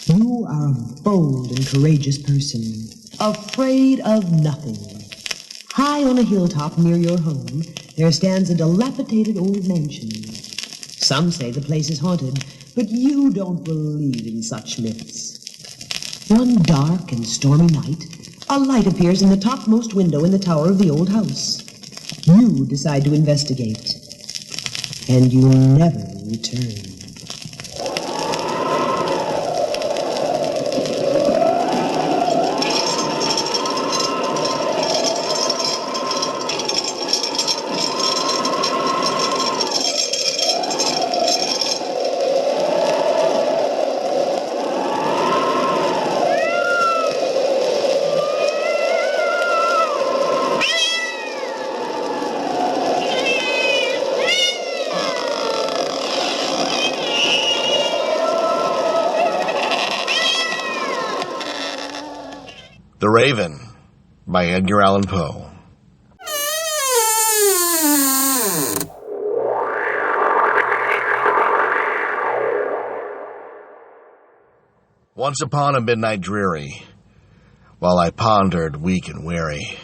You are a bold and courageous person, afraid of nothing. High on a hilltop near your home, there stands a dilapidated old mansion. Some say the place is haunted, but you don't believe in such myths. One dark and stormy night, a light appears in the topmost window in the tower of the old house. You decide to investigate, and you never return. The Raven by Edgar Allan Poe. Once upon a midnight dreary, while I pondered, weak and weary,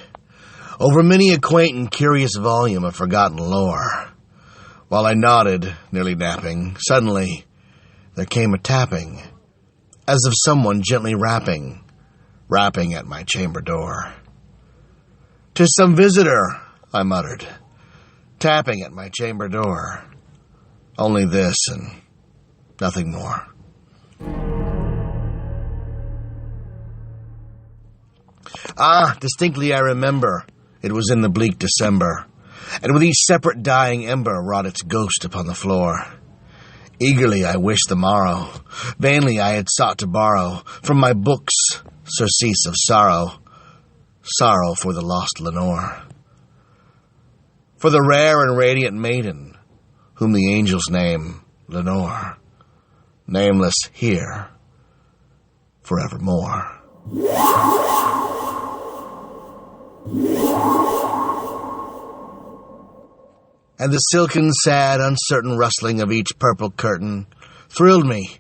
over many a quaint and curious volume of forgotten lore, while I nodded, nearly napping, suddenly there came a tapping, as of someone gently rapping at my chamber door. "'Tis some visitor," I muttered, tapping at my chamber door. Only this and nothing more. Distinctly I remember, it was in the bleak December, and with each separate dying ember wrought its ghost upon the floor. Eagerly I wished the morrow, vainly I had sought to borrow from my books surcease of sorrow, sorrow for the lost Lenore, for the rare and radiant maiden, whom the angels name Lenore, nameless here forevermore. And the silken, sad, uncertain rustling of each purple curtain thrilled me,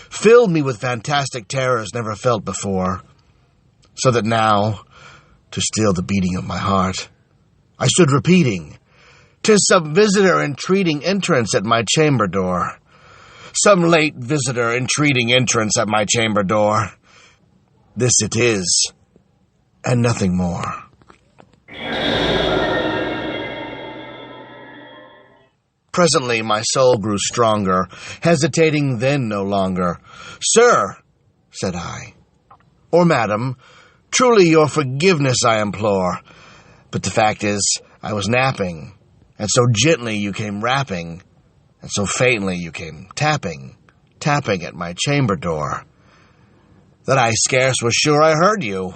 filled me with fantastic terrors never felt before, so that now, to still the beating of my heart, I stood repeating, "'Tis some visitor entreating entrance at my chamber door. Some late visitor entreating entrance at my chamber door. This it is, and nothing more." Presently my soul grew stronger, hesitating then no longer. "Sir," said I, "or madam, truly your forgiveness I implore. But the fact is, I was napping, and so gently you came rapping, and so faintly you came tapping at my chamber door, that I scarce was sure I heard you.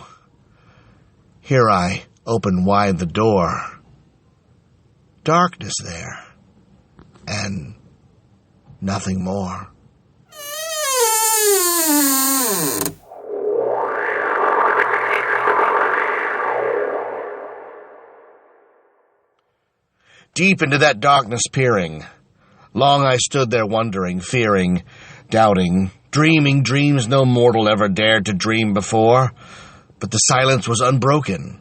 Here I opened wide the door. Darkness there, and nothing more." Deep into that darkness peering, long I stood there wondering, fearing, doubting, dreaming dreams no mortal ever dared to dream before. But the silence was unbroken,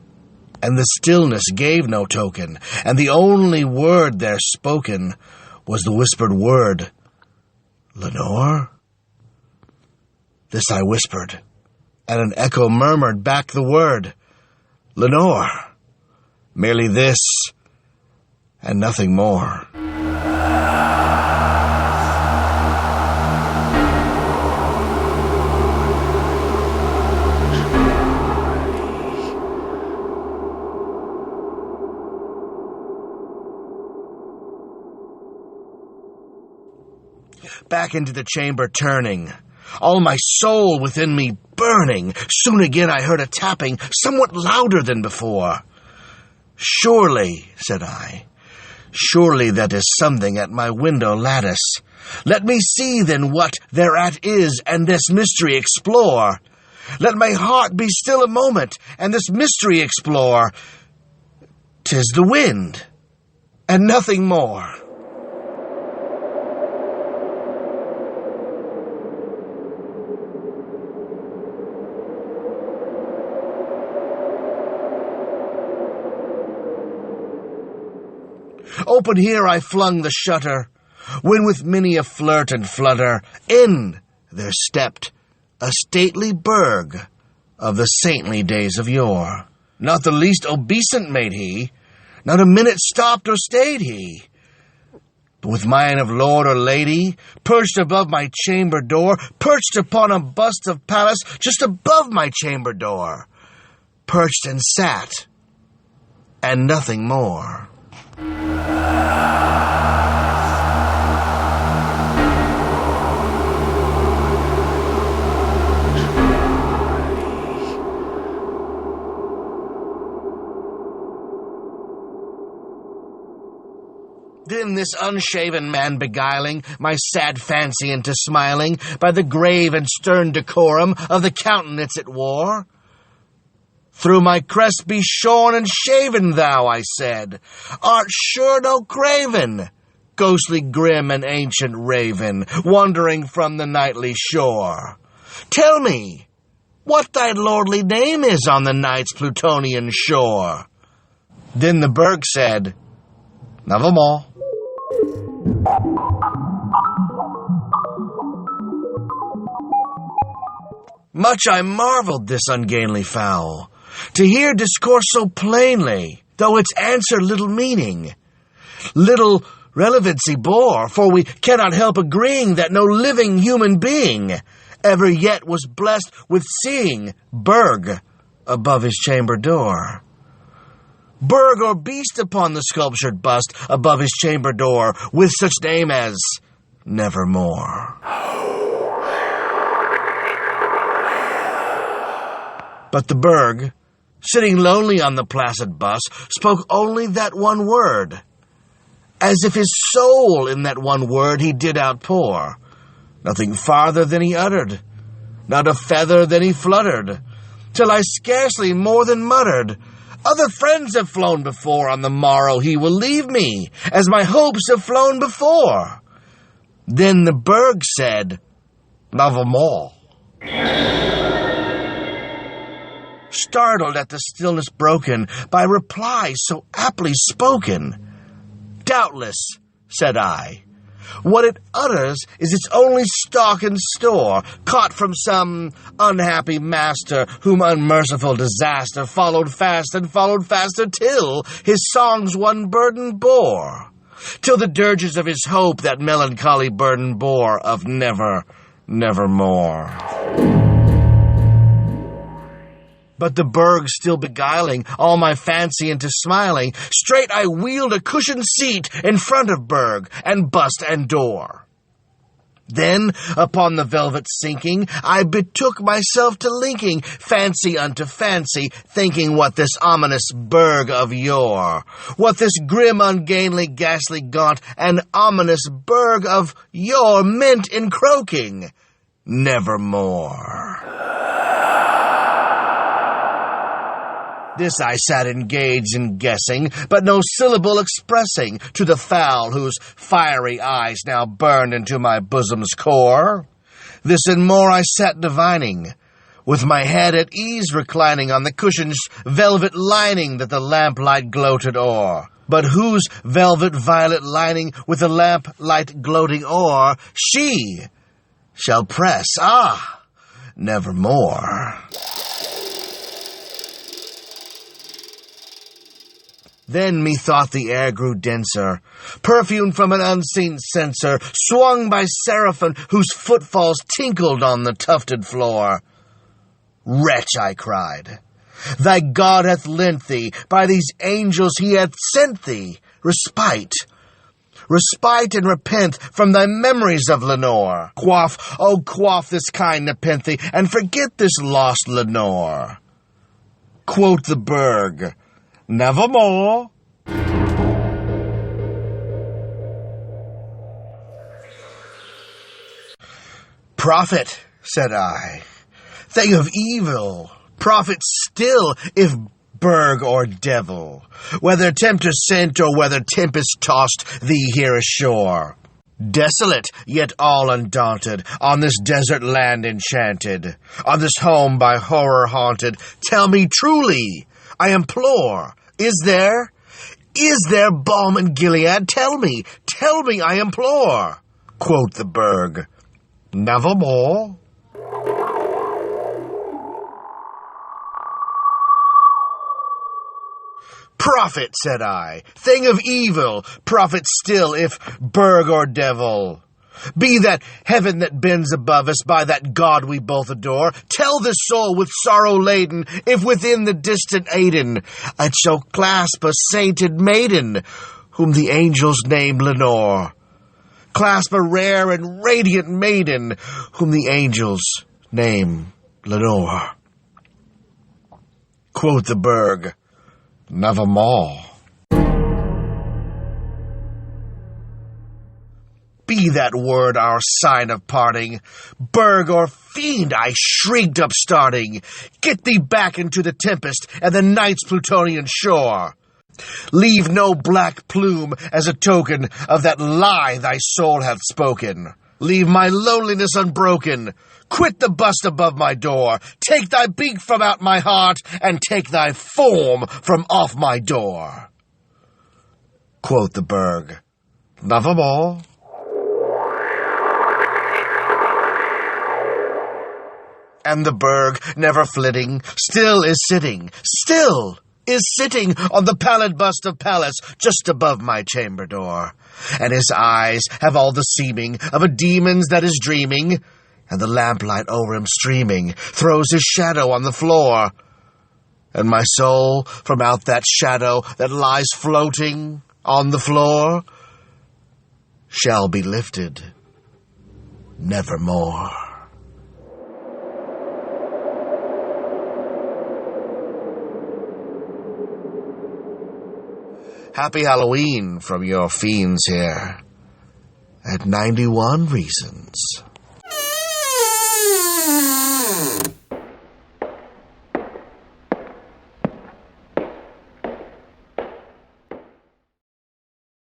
and the stillness gave no token, and the only word there spoken was the whispered word, "Lenore?" This I whispered, and an echo murmured back the word, "Lenore." Merely this, and nothing more. Back into the chamber turning, all my soul within me burning, soon again I heard a tapping somewhat louder than before. "Surely," said I, "surely that is something at my window lattice. Let me see then what thereat is, and this mystery explore. Let my heart be still a moment, and this mystery explore. 'Tis the wind, and nothing more." Open here I flung the shutter, when with many a flirt and flutter, in there stepped a stately Berg of the saintly days of yore. Not the least obeisant made he, not a minute stopped or stayed he, but with mien of lord or lady, perched above my chamber door, perched upon a bust of Pallas just above my chamber door, perched and sat, and nothing more. Then this unshaven man beguiling my sad fancy into smiling by the grave and stern decorum of the countenance it wore. Through my crest be shorn and shaven, thou, I said, art sure no craven, ghostly grim and ancient raven, wandering from the nightly shore. Tell me, what thy lordly name is on the night's Plutonian shore? Then the Berg said, Nevermore. Much I marveled this ungainly fowl, to hear discourse so plainly, though its answer little meaning, little relevancy bore, for we cannot help agreeing that no living human being ever yet was blessed with seeing Berg above his chamber door. Berg or beast upon the sculptured bust above his chamber door, with such name as Nevermore. But the Berg, sitting lonely on the placid bust, spoke only that one word, as if his soul in that one word he did outpour. Nothing farther than he uttered, not a feather than he fluttered, till I scarcely more than muttered, Other friends have flown before, on the morrow he will leave me, as my hopes have flown before. Then the Berg said, Nevermore. Startled at the stillness broken by reply so aptly spoken. Doubtless, said I, what it utters is its only stock and store, caught from some unhappy master, whom unmerciful disaster followed fast and followed faster, till his songs one burden bore, till the dirges of his hope that melancholy burden bore of never, nevermore. But the Berg still beguiling all my fancy into smiling, straight I wheeled a cushioned seat in front of Berg, and bust and door. Then, upon the velvet sinking, I betook myself to linking fancy unto fancy, thinking what this ominous Berg of yore, what this grim, ungainly, ghastly, gaunt, and ominous Berg of yore meant in croaking, Nevermore. This I sat engaged in guessing, but no syllable expressing to the fowl whose fiery eyes now burned into my bosom's core. This and more I sat divining, with my head at ease reclining on the cushion's velvet lining that the lamplight gloated o'er, but whose velvet violet lining with the lamplight gloating o'er she shall press, nevermore. Then methought the air grew denser, perfumed from an unseen censer, swung by seraphim whose footfalls tinkled on the tufted floor. Wretch, I cried, thy God hath lent thee, by these angels he hath sent thee, respite. Respite and repent from thy memories of Lenore. Quaff, oh quaff this kind nepenthe, and forget this lost Lenore. Quoth the Berg, Nevermore. Prophet, said I, thing of evil, prophet still, if Berg or devil, whether tempter sent or whether tempest tossed thee here ashore. Desolate, yet all undaunted, on this desert land enchanted, on this home by horror haunted, tell me truly, I implore, is there Is there balm in Gilead? Tell me, I implore. Quoth the Berg, nevermore. Prophet, said I, thing of evil, prophet still, if Berg or devil. Be that heaven that bends above us, by that God we both adore, tell this soul with sorrow laden, if within the distant Aidenn it shall clasp a sainted maiden, whom the angels name Lenore. Clasp a rare and radiant maiden, whom the angels name Lenore. Quoth the Berg, nevermore. Be that word our sign of parting, Berg or fiend, I shrieked upstarting. Get thee back into the tempest and the night's Plutonian shore. Leave no black plume as a token of that lie thy soul hath spoken. Leave my loneliness unbroken. Quit the bust above my door. Take thy beak from out my heart, and take thy form from off my door. Quoth the Berg, nevermore. And the Berg, never flitting, still is sitting on the pallid bust of Pallas just above my chamber door. And his eyes have all the seeming of a demon's that is dreaming, and the lamplight over him streaming throws his shadow on the floor. And my soul from out that shadow that lies floating on the floor shall be lifted nevermore. Happy Halloween from your fiends here at 91 Reasons.